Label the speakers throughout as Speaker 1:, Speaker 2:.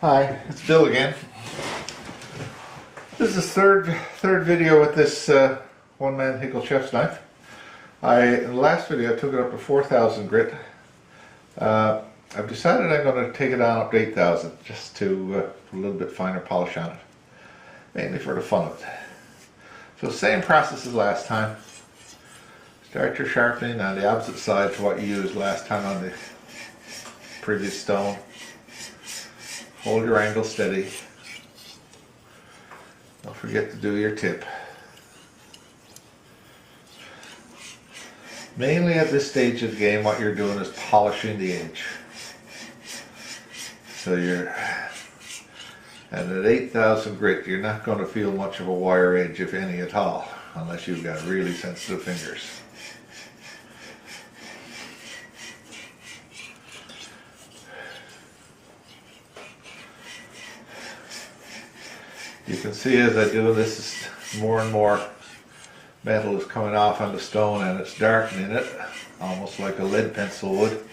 Speaker 1: Hi, it's Bill again. This is third video with this one-man Hinkle chef's knife. In the last video I took it up to 4,000 grit. I've decided I'm going to take it down up to 8,000 just to put a little bit finer polish on it, mainly for the fun of it. So same process as last time. Start your sharpening on the opposite side to what you used last time on the previous stone. Hold your angle steady. Don't forget to do your tip. Mainly at this stage of the game, what you're doing is polishing the edge. So and at 8,000 grit, you're not going to feel much of a wire edge, if any at all, unless you've got really sensitive fingers. You can see as I do this, more and more metal is coming off on the stone and it's darkening it, almost like a lead pencil would.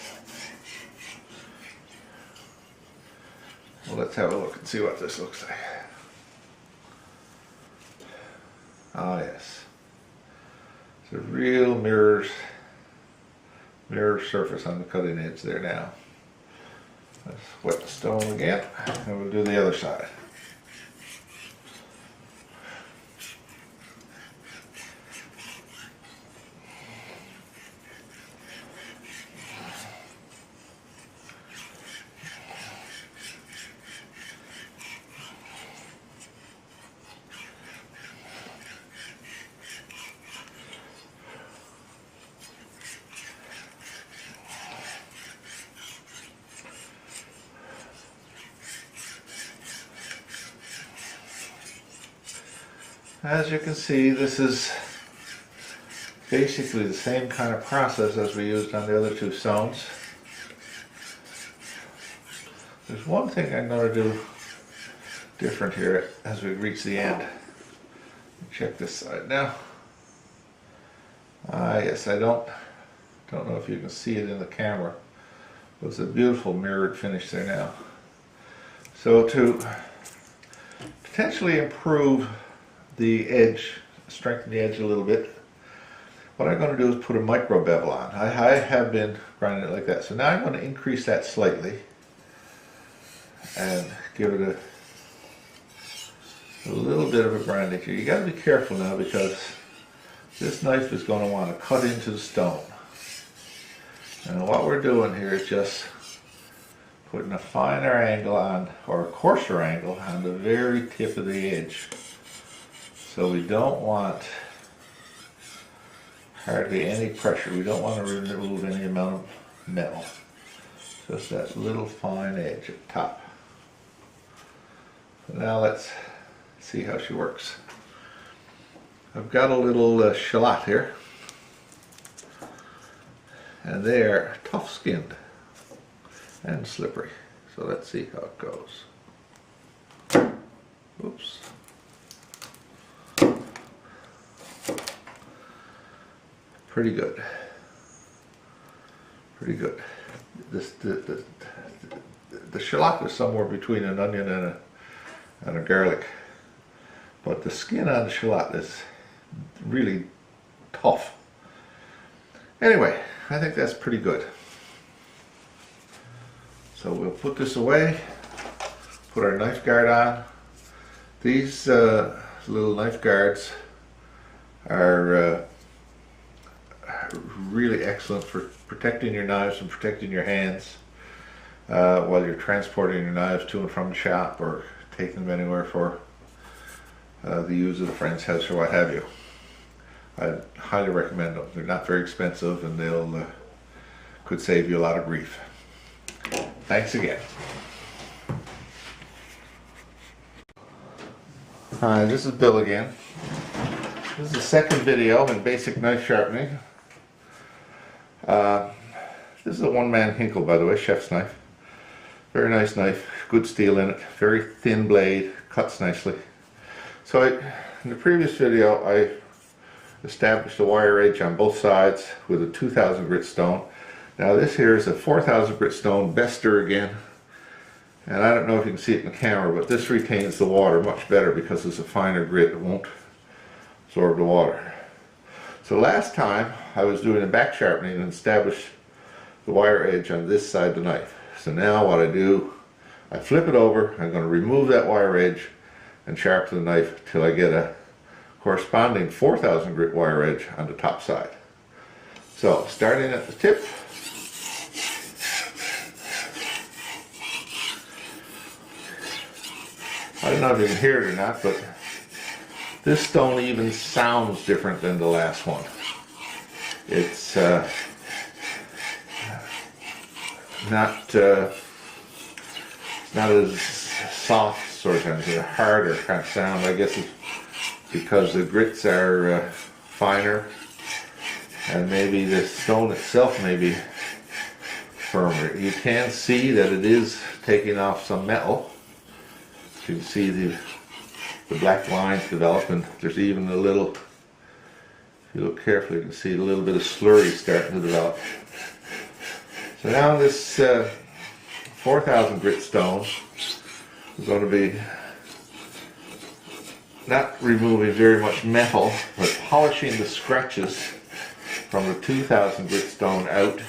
Speaker 1: Well, let's have a look and see what this looks like. Ah, yes. It's a real mirror surface on the cutting edge there now. Let's wet the stone again and we'll do the other side. As you can see, this is basically the same kind of process as we used on the other two stones. There's one thing I'm going to do different here as we reach the end. Check this side now. Yes, I don't know if you can see it in the camera, but it's a beautiful mirrored finish there now. So to potentially improve the edge, strengthen the edge a little bit, what I'm going to do is put a micro bevel on. I have been grinding it like that. So now I'm going to increase that slightly and give it a little bit of a grinding here. You got to be careful now because this knife is going to want to cut into the stone. And what we're doing here is just putting a finer angle on, or a coarser angle, on the very tip of the edge. So we don't want hardly any pressure. We don't want to remove any amount of metal. Just that little fine edge at the top. So now let's see how she works. I've got a little shallot here. And they're tough skinned and slippery. So let's see how it goes. Oops. Pretty good. Pretty good. The shallot is somewhere between an onion and a garlic, but the skin on the shallot is really tough. Anyway, I think that's pretty good. So we'll put this away, put our knife guard on. These little knife guards are really excellent for protecting your knives and protecting your hands while you're transporting your knives to and from the shop or taking them anywhere for the use of a friend's house or what have you. I highly recommend them. They're not very expensive and they'll could save you a lot of grief. Thanks again. Hi, this is Bill again. This is the second video in basic knife sharpening. This is a one-man Hinkle, by the way, chef's knife. Very nice knife, good steel in it, very thin blade, cuts nicely. So in the previous video I established a wire edge on both sides with a 2,000 grit stone. Now this here is a 4,000 grit stone, Bester again. And I don't know if you can see it in the camera, but this retains the water much better because it's a finer grit. It won't absorb the water. So last time I was doing a back sharpening and established the wire edge on this side of the knife. So now what I do, I flip it over. I'm going to remove that wire edge and sharpen the knife till I get a corresponding 4,000 grit wire edge on the top side. So starting at the tip, I don't know if you can hear it or not, but this stone even sounds different than the last one. It's not as soft, sort of, it's a harder kind of sound. I guess it's because the grits are finer, and maybe the stone itself may be firmer. You can see that it is taking off some metal. You can see the black lines develop, and there's even a little, if you look carefully, you can see a little bit of slurry starting to develop. So now this 4,000 grit stone is going to be not removing very much metal, but polishing the scratches from the 2,000 grit stone out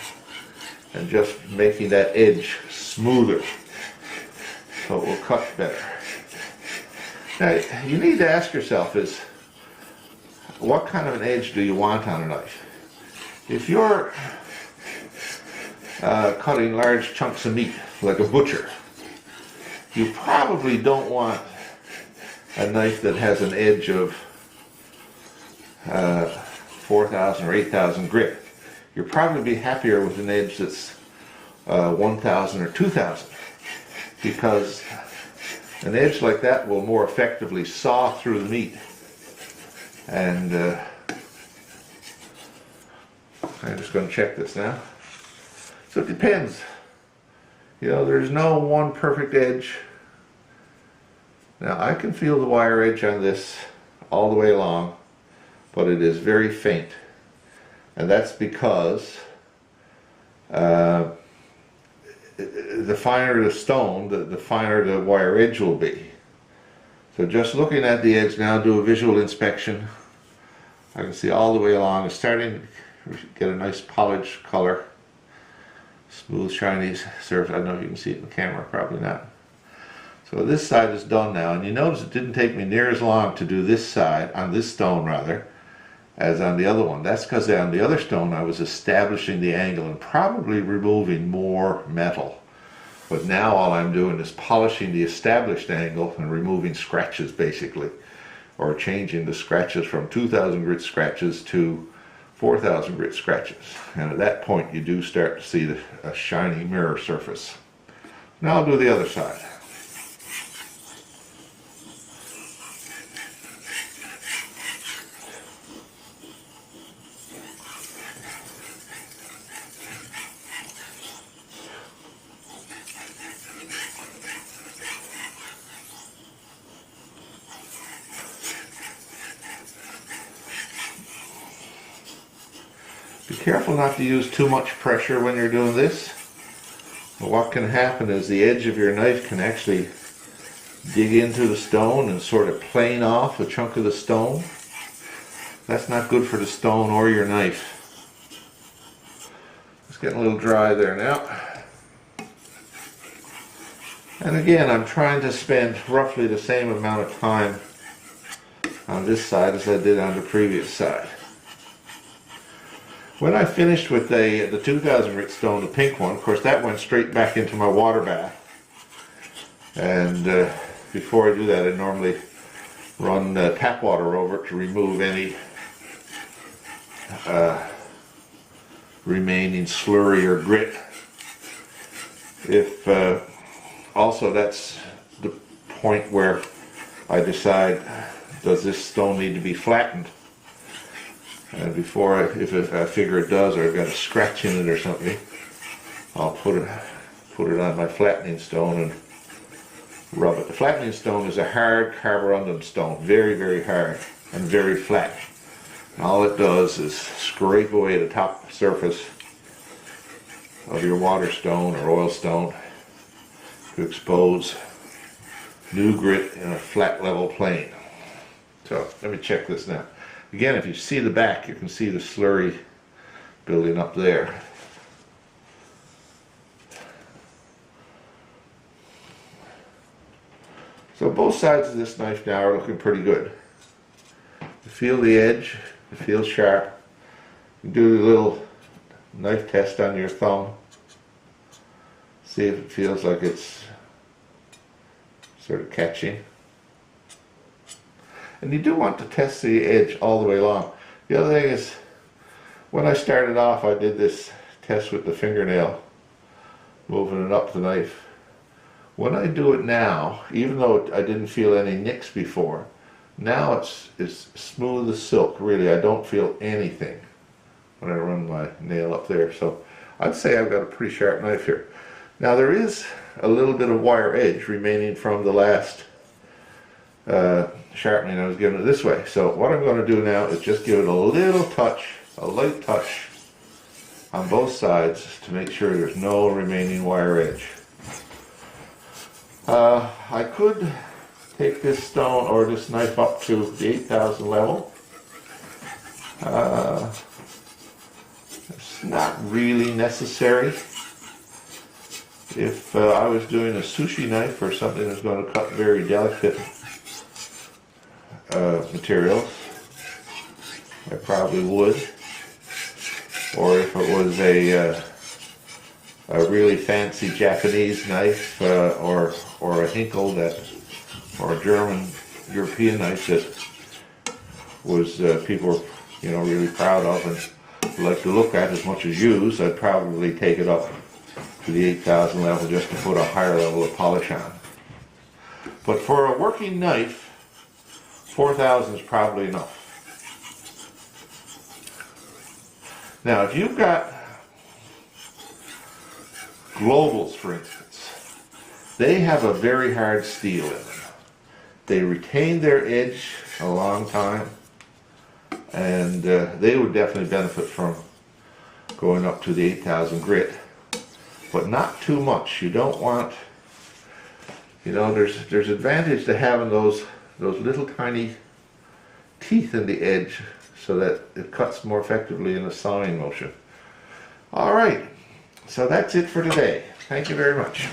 Speaker 1: and just making that edge smoother so it will cut better. Now, you need to ask yourself is, what kind of an edge do you want on a knife? If you're cutting large chunks of meat, like a butcher, you probably don't want a knife that has an edge of 4,000 or 8,000 grit. You'll probably be happier with an edge that's 1,000 or 2,000, because an edge like that will more effectively saw through the meat. And I'm just going to check this now. So it depends. You know, there's no one perfect edge. Now I can feel the wire edge on this all the way along, but it is very faint. And that's because the finer the stone, the finer the wire edge will be. So just looking at the edge now, do a visual inspection. I can see all the way along. It's starting to get a nice polished color. Smooth, shiny surface. I don't know if you can see it in the camera, probably not. So this side is done now, and you notice it didn't take me near as long to do this side, on this stone rather, as on the other one. That's because on the other stone I was establishing the angle and probably removing more metal. But now all I'm doing is polishing the established angle and removing scratches basically, or changing the scratches from 2,000 grit scratches to 4,000 grit scratches. And at that point you do start to see a shiny mirror surface. Now I'll do the other side. Be careful not to use too much pressure when you're doing this. What can happen is the edge of your knife can actually dig into the stone and sort of plane off a chunk of the stone. That's not good for the stone or your knife. It's getting a little dry there now. And again, I'm trying to spend roughly the same amount of time on this side as I did on the previous side. When I finished with the 2,000 grit stone, the pink one, of course that went straight back into my water bath. And before I do that, I normally run tap water over it to remove any remaining slurry or grit. If also that's the point where I decide, does this stone need to be flattened? And before, if I figure it does, or I've got a scratch in it or something, I'll put it on my flattening stone and rub it. The flattening stone is a hard carborundum stone, very, very hard and very flat. And all it does is scrape away the top surface of your water stone or oil stone, to expose new grit in a flat level plane. So let me check this now. Again, if you see the back, you can see the slurry building up there. So both sides of this knife now are looking pretty good. You feel the edge, it feels sharp. You do the little knife test on your thumb. See if it feels like it's sort of catching. And you do want to test the edge all the way along. The other thing is, when I started off, I did this test with the fingernail, moving it up the knife. When I do it now, even though I didn't feel any nicks before, now it's smooth as silk, really. I don't feel anything when I run my nail up there. So I'd say I've got a pretty sharp knife here. Now there is a little bit of wire edge remaining from the last sharpening I was giving it this way. So what I'm going to do now is just give it a little touch, a light touch on both sides to make sure there's no remaining wire edge. I could take this stone or this knife up to the 8,000 level. It's not really necessary. If I was doing a sushi knife or something that's going to cut very delicate materials, I probably would. Or if it was a really fancy Japanese knife or a Hinkle or a German European knife that was people were really proud of and like to look at as much as use, I'd probably take it up to the 8,000 level just to put a higher level of polish on. But for a working knife, 4,000 is probably enough. Now if you've got Globals, for instance, they have a very hard steel in them. They retain their edge a long time, and they would definitely benefit from going up to the 8,000 grit, but not too much. You don't want, there's advantage to having those little tiny teeth in the edge so that it cuts more effectively in a sawing motion. All right. So that's it for today. Thank you very much.